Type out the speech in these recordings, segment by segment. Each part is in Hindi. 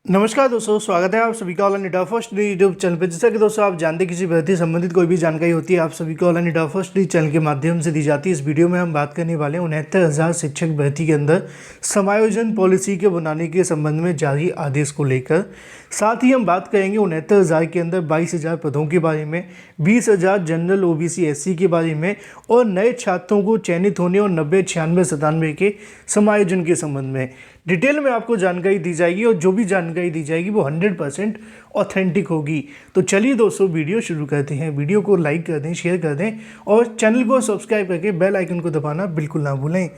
नमस्कार दोस्तों, स्वागत है आप सभी का online India first day YouTube channel पर। जैसा कि दोस्तों आप जानते हैं किसी भर्ती संबंधित कोई भी जानकारी होती है आप सभी को online India first day channel के माध्यम से दी जाती है। इस वीडियो में हम बात करने वाले हैं 69,000 शिक्षक भर्ती के अंदर समायोजन पॉलिसी के बनाने के संबंध में जारी आदेश को लेकर। साथ ही हम बात करेंगे 69,000 के अंदर 22,000 पदों के बारे में, 20,000 जनरल ओबीसी एससी के बारे में और नए छात्रों को चयनित होने और 90, 96, 97 के समायोजन के संबंध में डिटेल में आपको जानकारी दी जाएगी। और जो भी जानकारी दी जाएगी वो 100% ऑथेंटिक होगी। तो चलिए दोस्तों वीडियो शुरू करते हैं। वीडियो को लाइक कर दें, शेयर कर दें और चैनल को सब्सक्राइब करके बेल आइकन को दबाना बिल्कुल ना भूलें।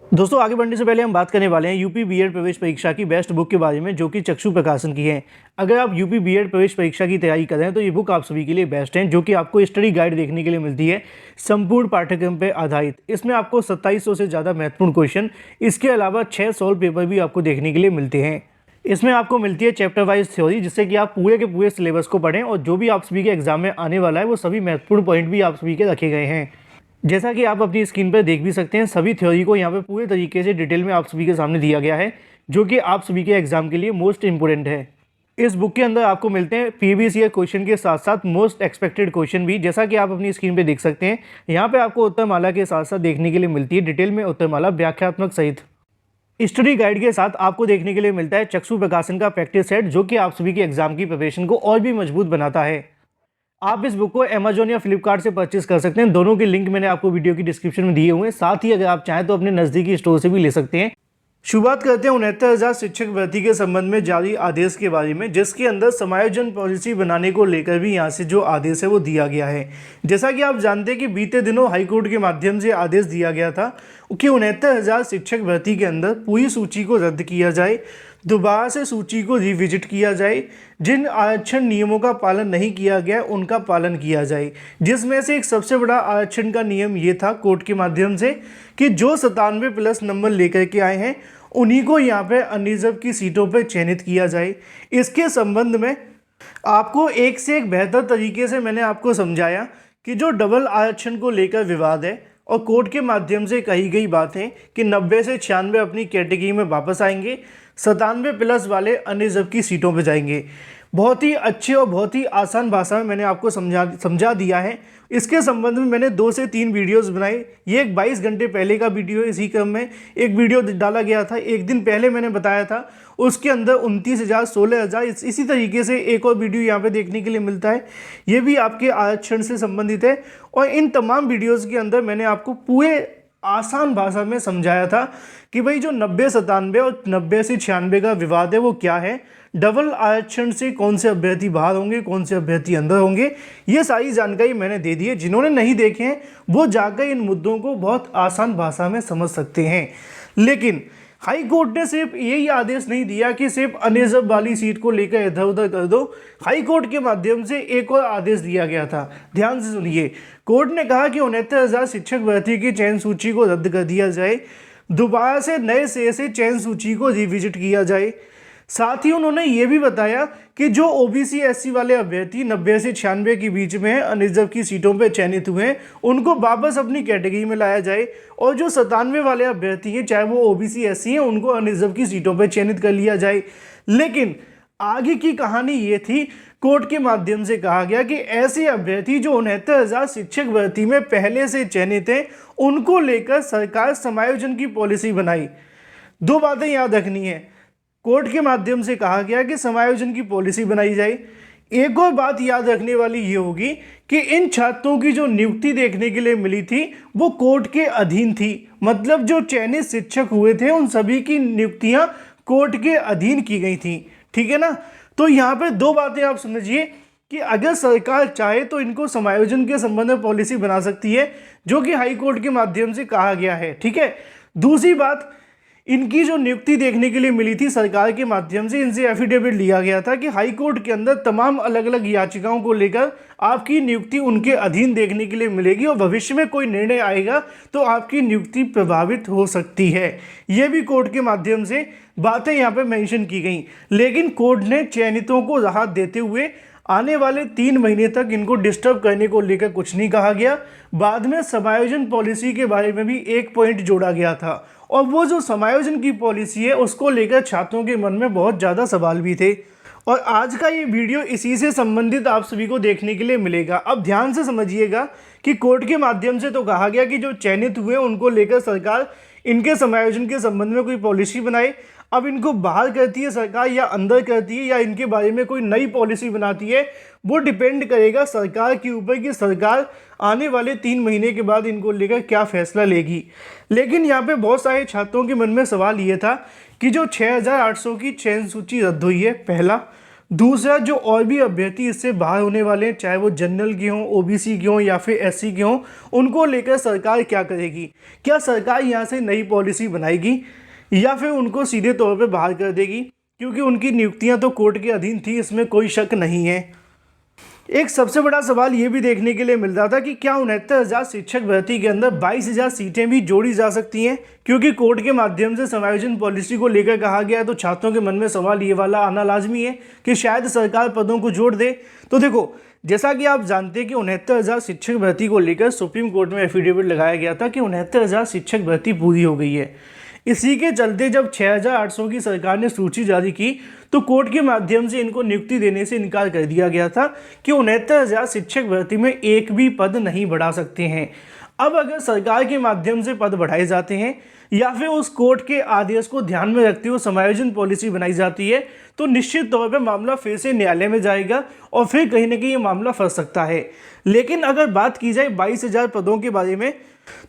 दोस्तों आगे बढ़ने से पहले हम बात करने वाले हैं यूपी बीएड प्रवेश परीक्षा की बेस्ट बुक के बारे में, जो कि चक्षु प्रकाशन की है। अगर आप यूपी बीएड प्रवेश परीक्षा की तैयारी कर रहे हैं तो ये बुक आप सभी के लिए बेस्ट है, जो कि आपको स्टडी गाइड देखने के लिए मिलती है संपूर्ण पाठ्यक्रम पर आधारित। इसमें आपको 2700 से ज़्यादा महत्वपूर्ण क्वेश्चन, इसके अलावा 6 सॉल्व पेपर भी आपको देखने के लिए मिलते हैं। इसमें आपको मिलती है चैप्टर वाइज थ्योरी, जिससे कि आप पूरे के पूरे सिलेबस को पढ़ें और जो भी आप सभी के एग्जाम में आने वाला है वो सभी महत्वपूर्ण पॉइंट भी आप सभी के रखे गए हैं। जैसा कि आप अपनी स्क्रीन पर देख भी सकते हैं, सभी थ्योरी को यहाँ पे पूरे तरीके से डिटेल में आप सभी के सामने दिया गया है, जो कि आप सभी के एग्जाम के लिए मोस्ट इंपोर्टेंट है। इस बुक के अंदर आपको मिलते हैं प्रीवियस ईयर क्वेश्चन के साथ साथ मोस्ट एक्सपेक्टेड क्वेश्चन भी, जैसा कि आप अपनी स्क्रीन पे देख सकते हैं। यहाँ पे आपको उत्तरमाला के साथ साथ देखने के लिए मिलती है डिटेल में उत्तरमाला व्याख्यात्मक सहित। स्टडी गाइड के साथ आपको देखने के लिए मिलता है चक्षु प्रकाशन का प्रैक्टिस सेट, जो कि आप सभी के एग्जाम की प्रिपरेशन को और भी मजबूत बनाता है। आप इस बुक को अमेजोन या फ्लिपकार्ट से परचेस कर सकते हैं। दोनों के लिंक मैंने आपको वीडियो की डिस्क्रिप्शन में दिए हुए हैं। साथ ही अगर आप चाहें तो अपने नज़दीकी स्टोर से भी ले सकते हैं। शुरुआत करते हैं 69,000 शिक्षक भर्ती के संबंध में जारी आदेश के बारे में, जिसके अंदर समायोजन पॉलिसी बनाने को लेकर भी यहाँ से जो आदेश है वो दिया गया है। जैसा कि आप जानते हैं कि बीते दिनों हाईकोर्ट के माध्यम से आदेश दिया गया था कि 69,000 शिक्षक भर्ती के अंदर पूरी सूची को रद्द किया जाए, दोबारा से सूची को रिविजिट किया जाए, जिन आरक्षण नियमों का पालन नहीं किया गया उनका पालन किया जाए। जिसमें से एक सबसे बड़ा आरक्षण का नियम ये था कोर्ट के माध्यम से कि जो 97+ नंबर लेकर के आए हैं उन्हीं को यहाँ पे अनरिजर्व की सीटों पर चयनित किया जाए। इसके संबंध में आपको एक से एक बेहतर तरीके से मैंने आपको समझाया कि जो डबल आरक्षण को लेकर विवाद है और कोर्ट के माध्यम से कही गई बातें कि 90 से 96 अपनी कैटेगरी में वापस आएंगे, 97+ वाले अनरिजर्व की सीटों पर जाएंगे। बहुत ही अच्छे और बहुत ही आसान भाषा में मैंने आपको समझा दिया है। इसके संबंध में मैंने 2 से 3 वीडियोस बनाए। ये एक 22 घंटे पहले का वीडियो है। इसी क्रम में एक वीडियो डाला गया था, एक दिन पहले मैंने बताया था, उसके अंदर 29,000, 16,000 इसी तरीके से एक और वीडियो यहाँ पे देखने के लिए मिलता है। ये भी आपके आरक्षण से संबंधित है। और इन तमाम वीडियोज़ के अंदर मैंने आपको पूरे आसान भाषा में समझाया था कि भाई जो 90, 97 और 90 से 96 का विवाद है वो क्या है, डबल आरक्षण से कौन से अभ्यर्थी बाहर होंगे, कौन से अभ्यर्थी अंदर होंगे, ये सारी जानकारी मैंने दे दी है। जिन्होंने नहीं देखे हैं वो जाकर इन मुद्दों को बहुत आसान भाषा में समझ सकते हैं। लेकिन हाई कोर्ट ने सिर्फ यही आदेश नहीं दिया कि सिर्फ अनरिजर्व वाली सीट को लेकर इधर उधर कर दो। हाई कोर्ट के माध्यम से एक और आदेश दिया गया था, ध्यान से सुनिए। कोर्ट ने कहा कि 69,000 शिक्षक भर्ती की चयन सूची को रद्द कर दिया जाए, दोबारा से नए सिरे से चयन सूची को रिविजिट किया जाए। साथ ही उन्होंने ये भी बताया कि जो ओबीसी एससी वाले अभ्यर्थी 90 से 96 के बीच में अनरिजर्व की सीटों पर चयनित हुए हैं उनको वापस अपनी कैटेगरी में लाया जाए, और जो 97 वाले अभ्यर्थी हैं चाहे वो ओबीसी एससी हैं उनको अनरिजर्व की सीटों पर चयनित कर लिया जाए। लेकिन आगे की कहानी ये थी, कोर्ट के माध्यम से कहा गया कि ऐसे अभ्यर्थी जो 69,000 शिक्षक भर्ती में पहले से चयनित हैं उनको लेकर सरकार समायोजन की पॉलिसी बनाई। 2 बातें याद रखनी है। कोर्ट के माध्यम से कहा गया कि समायोजन की पॉलिसी बनाई जाए। एक और बात याद रखने वाली ये होगी कि इन छात्रों की जो नियुक्ति देखने के लिए मिली थी वो कोर्ट के अधीन थी। मतलब जो चयनित शिक्षक हुए थे उन सभी की नियुक्तियां कोर्ट के अधीन की गई थी, ठीक है ना। तो यहाँ पे 2 बातें आप समझिए कि अगर सरकार चाहे तो इनको समायोजन के संबंध में पॉलिसी बना सकती है, जो कि हाई कोर्ट के माध्यम से कहा गया है, ठीक है। दूसरी बात, इनकी जो नियुक्ति देखने के लिए मिली थी सरकार के माध्यम से, इनसे एफिडेविट लिया गया था कि हाई कोर्ट के अंदर तमाम अलग अलग याचिकाओं को लेकर आपकी नियुक्ति उनके अधीन देखने के लिए मिलेगी और भविष्य में कोई निर्णय आएगा तो आपकी नियुक्ति प्रभावित हो सकती है। ये भी कोर्ट के माध्यम से बातें यहाँ पे मेंशन की गई। लेकिन कोर्ट ने चयनितों को राहत देते हुए आने वाले 3 महीने तक इनको डिस्टर्ब करने को लेकर कुछ नहीं कहा गया। बाद में समायोजन पॉलिसी के बारे में भी एक पॉइंट जोड़ा गया था और वो जो समायोजन की पॉलिसी है उसको लेकर छात्रों के मन में बहुत ज़्यादा सवाल भी थे। और आज का ये वीडियो इसी से संबंधित आप सभी को देखने के लिए मिलेगा। अब ध्यान से समझिएगा कि कोर्ट के माध्यम से तो कहा गया कि जो चयनित हुए उनको लेकर सरकार इनके समायोजन के संबंध में कोई पॉलिसी बनाए। अब इनको बाहर करती है सरकार या अंदर करती है या इनके बारे में कोई नई पॉलिसी बनाती है, वो डिपेंड करेगा सरकार के ऊपर कि सरकार आने वाले 3 महीने के बाद इनको लेकर क्या फैसला लेगी। लेकिन यहाँ पे बहुत सारे छात्रों के मन में सवाल ये था कि जो 6800 की चयन सूची रद्द हुई है, पहला। दूसरा, जो और भी अभ्यर्थी इससे बाहर होने वाले हैं, चाहे वो जनरल के हों, ओबीसी के हों या फिर एससी के हों, उनको लेकर सरकार क्या करेगी। क्या सरकार यहाँ से नई पॉलिसी बनाएगी या फिर उनको सीधे तौर पे बाहर कर देगी, क्योंकि उनकी नियुक्तियां तो कोर्ट के अधीन थी, इसमें कोई शक नहीं है। एक सबसे बड़ा सवाल ये भी देखने के लिए मिल रहा था कि क्या 69,000 शिक्षक भर्ती के अंदर 22,000 सीटें भी जोड़ी जा सकती हैं, क्योंकि कोर्ट के माध्यम से समायोजन पॉलिसी को लेकर कहा गया है। तो छात्रों के मन में सवाल ये वाला आना लाजमी है कि शायद सरकार पदों को जोड़ दे। तो देखो, जैसा कि आप जानते हैं कि 69,000 शिक्षक भर्ती को लेकर सुप्रीम कोर्ट में एफिडेविट लगाया गया था कि 69,000 शिक्षक भर्ती पूरी हो गई है। इसी के चलते जब 6,800 की सरकार ने सूची जारी की तो कोर्ट के माध्यम से इनको नियुक्ति देने से इनकार कर दिया गया था कि 69,000 शिक्षक भर्ती में एक भी पद नहीं बढ़ा सकते हैं। अब अगर सरकार के माध्यम से पद बढ़ाए जाते हैं या फिर उस कोर्ट के आदेश को ध्यान में रखते हुए समायोजन पॉलिसी बनाई जाती है तो निश्चित तौर पर मामला फिर से न्यायालय में जाएगा और फिर कहीं ना कहीं ये मामला फंस सकता है। लेकिन अगर बात की जाए 22,000 पदों के बारे में,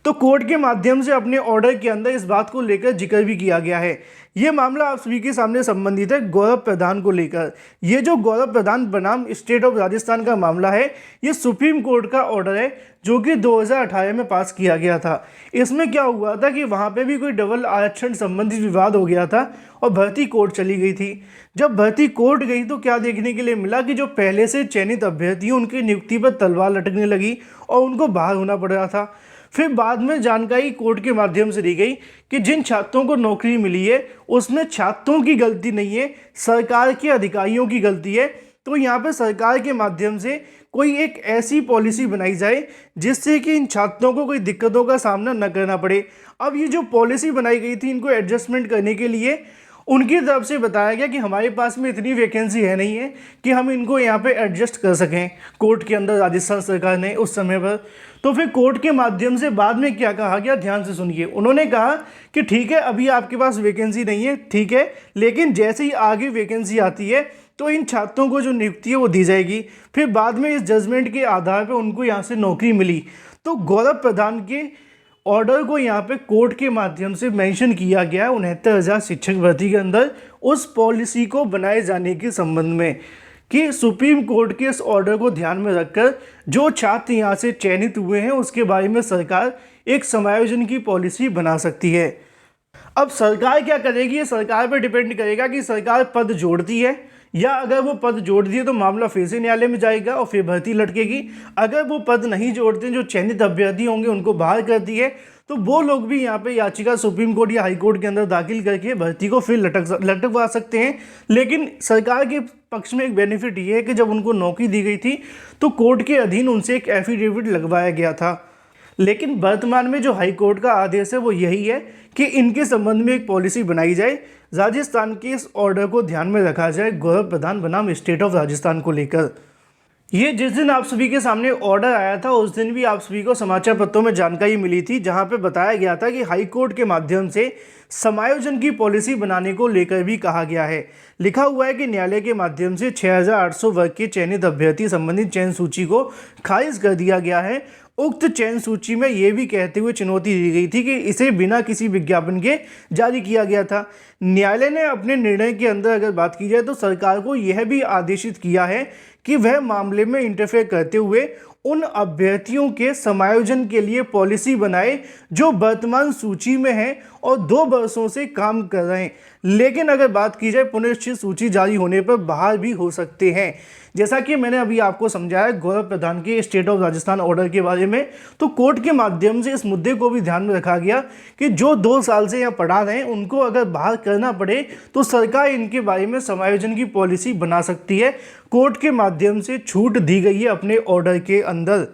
तो कोर्ट के माध्यम से अपने ऑर्डर के अंदर इस बात को लेकर जिक्र भी किया गया है। ये मामला आप सभी के सामने संबंधित है गौरव प्रधान को लेकर। ये जो गौरव प्रधान बनाम स्टेट ऑफ राजस्थान का मामला है, ये सुप्रीम कोर्ट का ऑर्डर है जो कि 2018 में पास किया गया था। इसमें क्या हुआ था कि वहाँ पे भी कोई डबल आरक्षण संबंधित विवाद हो गया था और भर्ती कोर्ट चली गई थी। जब भर्ती कोर्ट गई तो क्या देखने के लिए मिला कि जो पहले से चयनित अभ्यर्थी उनकी नियुक्ति पर तलवार लटकने लगी और उनको बाहर होना पड़ रहा था। फिर बाद में जानकारी कोर्ट के माध्यम से दी गई कि जिन छात्रों को नौकरी मिली है उसमें छात्रों की गलती नहीं है, सरकार के अधिकारियों की गलती है। तो यहाँ पे सरकार के माध्यम से कोई एक ऐसी पॉलिसी बनाई जाए जिससे कि इन छात्रों को कोई दिक्कतों का सामना न करना पड़े। अब ये जो पॉलिसी बनाई गई थी इनको एडजस्टमेंट करने के लिए उनकी तरफ से बताया गया कि हमारे पास में इतनी वैकेंसी है नहीं है कि हम इनको यहाँ पे एडजस्ट कर सकें, कोर्ट के अंदर राजस्थान सरकार ने उस समय पर। तो फिर कोर्ट के माध्यम से बाद में क्या कहा गया, ध्यान से सुनिए। उन्होंने कहा कि ठीक है, अभी आपके पास वैकेंसी नहीं है, ठीक है, लेकिन जैसे ही आगे वैकेंसी आती है तो इन छात्रों को जो नियुक्ति है वो दी जाएगी। फिर बाद में इस जजमेंट के आधार पर उनको यहाँ से नौकरी मिली। तो गौरव प्रधान के ऑर्डर को यहाँ पे कोर्ट के माध्यम से मेंशन किया गया 69,000 शिक्षक भर्ती के अंदर उस पॉलिसी को बनाए जाने के संबंध में कि सुप्रीम कोर्ट के इस ऑर्डर को ध्यान में रखकर जो छात्र यहाँ से चयनित हुए हैं उसके बारे में सरकार एक समायोजन की पॉलिसी बना सकती है। अब सरकार क्या करेगी, ये सरकार पर डिपेंड करेगा कि सरकार पद जोड़ती है या अगर वो पद जोड़ दिए तो मामला फिर से न्यायालय में जाएगा और फिर भर्ती लटकेगी। अगर वो पद नहीं जोड़ते, जो चयनित अभ्यर्थी होंगे उनको बाहर कर दिए, तो वो लोग भी यहाँ पे याचिका सुप्रीम कोर्ट या हाई कोर्ट के अंदर दाखिल करके भर्ती को फिर लटकवा सकते हैं। लेकिन सरकार के पक्ष में एक बेनिफिट ये है कि जब उनको नौकरी दी गई थी तो कोर्ट के अधीन उनसे एक एफिडेविट लगवाया गया था। लेकिन वर्तमान में जो हाई कोर्ट का आदेश है वो यही है कि इनके संबंध में एक पॉलिसी बनाई जाए, राजस्थान के इस ऑर्डर को ध्यान में रखा जाए गौरव प्रधान बनाम स्टेट ऑफ राजस्थान को लेकर। ये जिस दिन आप सभी के सामने ऑर्डर आया था उस दिन भी आप सभी को समाचार पत्रों में जानकारी मिली थी, जहां पे बताया गया था कि हाई कोर्ट के माध्यम से समायोजन की पॉलिसी बनाने को लेकर भी कहा गया है। लिखा हुआ है कि न्यायालय के माध्यम से 6,800 वर्ग के चयनित अभ्यर्थी संबंधित चयन सूची को खारिज कर दिया गया है। उक्त चयन सूची में यह भी कहते हुए चुनौती दी गई थी कि इसे बिना किसी विज्ञापन के जारी किया गया था। न्यायालय ने अपने निर्णय के अंदर अगर बात की जाए तो सरकार को यह भी आदेशित किया है कि वह मामले में इंटरफेयर करते हुए उन अभ्यर्थियों के समायोजन के लिए पॉलिसी बनाए जो वर्तमान सूची में हैं और 2 वर्षों से काम कर रहे हैं, लेकिन अगर बात की जाए पुनरीक्षित सूची जारी होने पर बाहर भी हो सकते हैं। जैसा कि मैंने अभी आपको समझाया गौरव प्रधान के स्टेट ऑफ राजस्थान ऑर्डर के बारे में, तो कोर्ट के माध्यम से इस मुद्दे को भी ध्यान में रखा गया कि जो 2 साल से यहाँ पढ़ा रहे हैं उनको अगर बाहर करना पड़े तो सरकार इनके बारे में समायोजन की पॉलिसी बना सकती है। कोर्ट के माध्यम से छूट दी गई है अपने ऑर्डर के अंदर।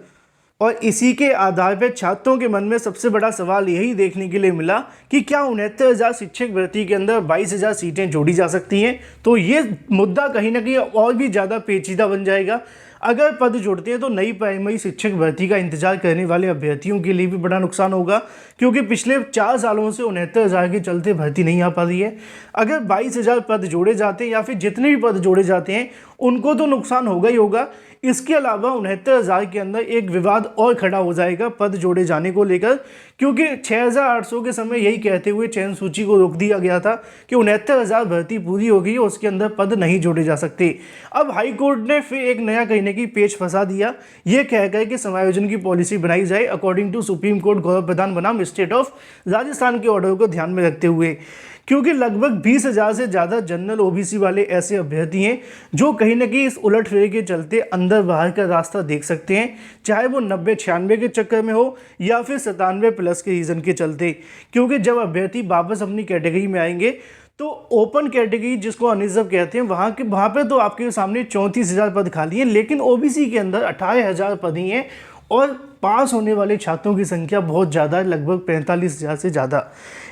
और इसी के आधार पर छात्रों के मन में सबसे बड़ा सवाल यही देखने के लिए मिला कि क्या 69,000 शिक्षक भर्ती के अंदर 22,000 सीटें जोड़ी जा सकती हैं। तो ये मुद्दा कहीं ना कहीं और भी ज़्यादा पेचीदा बन जाएगा। अगर पद जुड़ते हैं तो नई प्राइमरी शिक्षक भर्ती का इंतजार करने वाले अभ्यर्थियों के लिए भी बड़ा नुकसान होगा, क्योंकि पिछले 4 सालों से 69,000 के चलते भर्ती नहीं आ पा रही है। अगर 22,000 पद जोड़े जाते हैं या फिर जितने भी पद जोड़े जाते हैं उनको तो नुकसान होगा ही होगा। इसके अलावा 69,000 के अंदर एक विवाद और खड़ा हो जाएगा पद जोड़े जाने को लेकर, क्योंकि 6,800 के समय यही कहते हुए चयन सूची को रोक दिया गया था कि 69,000 भर्ती पूरी हो गई है, उसके अंदर पद नहीं जोड़े जा सकते। अब हाई कोर्ट ने फिर एक नया कहने की पेच फंसा दिया, ये कहकर कि समायोजन की पॉलिसी बनाई जाए अकॉर्डिंग टू सुप्रीम कोर्ट गौरव प्रधान बनाम स्टेट ऑफ राजस्थान के ऑर्डर को ध्यान में रखते हुए, क्योंकि लगभग 20,000 से ज़्यादा जनरल ओबीसी वाले ऐसे अभ्यर्थी हैं जो कहीं ना कहीं इस उलटफेर के चलते अंदर बाहर का रास्ता देख सकते हैं, चाहे वो 90-96 के चक्कर में हो या फिर 97+ के रीज़न के चलते। क्योंकि जब अभ्यर्थी वापस अपनी कैटेगरी में आएंगे तो ओपन कैटेगरी जिसको अनरिजर्व कहते हैं वहाँ पे तो आपके सामने 34,000 पद खाली हैं, लेकिन ओबीसी के अंदर 18,000 पद ही हैं और पास होने वाले छात्रों की संख्या बहुत ज़्यादा है, लगभग 45,000 से ज़्यादा।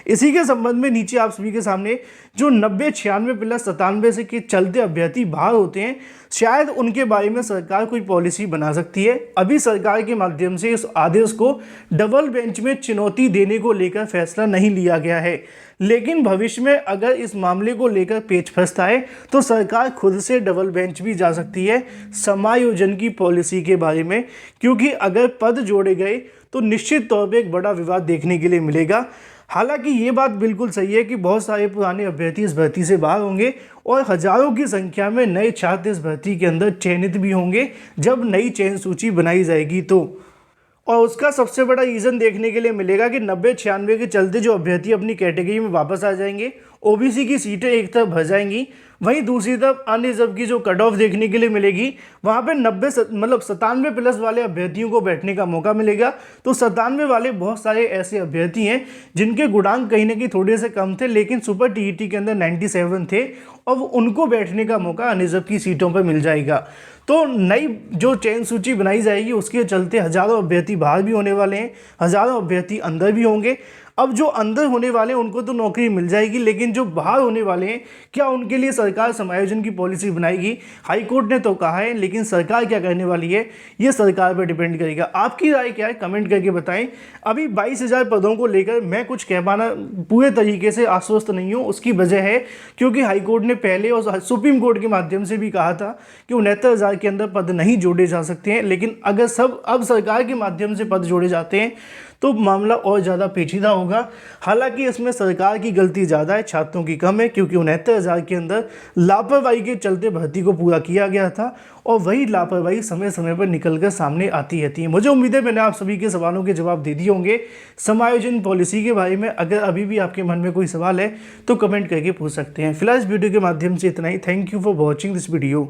इसी के संबंध में नीचे आप सभी के सामने जो 90-96+ से के चलते अभ्यर्थी बाहर होते हैं, शायद उनके बारे में सरकार कोई पॉलिसी बना सकती है। अभी सरकार के माध्यम से इस आदेश को डबल बेंच में चुनौती देने को लेकर फैसला नहीं लिया गया है, लेकिन भविष्य में अगर इस मामले को लेकर पेच फंसता है तो सरकार खुद से डबल बेंच भी जा सकती है समायोजन की पॉलिसी के बारे में, क्योंकि अगर पद जोड़े गए तो निश्चित तौर पे एक बड़ा विवाद देखने के लिए मिलेगा। हालांकि ये बात बिल्कुल सही है कि बहुत सारे पुराने अभ्यर्थी इस भर्ती से बाहर होंगे और हजारों की संख्या में नए छात्र इस भर्ती के अंदर चयनित भी होंगे जब नई चयन सूची बनाई जाएगी तो। और उसका सबसे बड़ा रीज़न देखने के लिए मिलेगा कि 90-96 के चलते जो अभ्यर्थी अपनी कैटेगरी में वापस आ जाएंगे, ओबीसी की सीटें एक तरफ भर जाएंगी, वहीं दूसरी तरफ अनरिजर्व की जो कट ऑफ देखने के लिए मिलेगी वहाँ पे 97+ वाले अभ्यर्थियों को बैठने का मौका मिलेगा। तो 97 वाले बहुत सारे ऐसे अभ्यर्थी हैं जिनके गुणांक कहीं ना कहीं थोड़े से कम थे, लेकिन सुपर टीईटी के अंदर 97 थे और उनको बैठने का मौका अनरिजर्व की सीटों पर मिल जाएगा। तो नई जो चयन सूची बनाई जाएगी उसके चलते हज़ारों अभ्यर्थी बाहर भी होने वाले हैं, हज़ारों अभ्यर्थी अंदर भी होंगे। अब जो अंदर होने वाले हैं उनको तो नौकरी मिल जाएगी, लेकिन जो बाहर होने वाले हैं क्या उनके लिए सरकार समायोजन की पॉलिसी बनाएगी? हाई कोर्ट ने तो कहा है, लेकिन सरकार क्या करने वाली है ये सरकार पर डिपेंड करेगा। आपकी राय क्या है कमेंट करके बताएं। अभी 22,000 पदों को लेकर मैं कुछ कह पाना पूरे तरीके से आश्वस्त नहीं हूँ। उसकी वजह है क्योंकि हाई कोर्ट ने पहले और सुप्रीम कोर्ट के माध्यम से भी कहा था कि 69,000 के अंदर पद नहीं जोड़े जा सकते हैं, लेकिन अगर अब सरकार के माध्यम से पद जोड़े जाते हैं तो मामला और ज़्यादा पेचीदा होगा। हालांकि इसमें सरकार की गलती ज़्यादा है, छात्रों की कम है, क्योंकि 69,000 के अंदर लापरवाही के चलते भर्ती को पूरा किया गया था और वही लापरवाही समय समय पर निकलकर सामने आती रहती है। मुझे उम्मीद है मैंने आप सभी के सवालों के जवाब दे दिए होंगे समायोजन पॉलिसी के बारे में। अगर अभी भी आपके मन में कोई सवाल है तो कमेंट करके पूछ सकते हैं। फिलहाल इस वीडियो के माध्यम से इतना ही। Thank you for watching this video.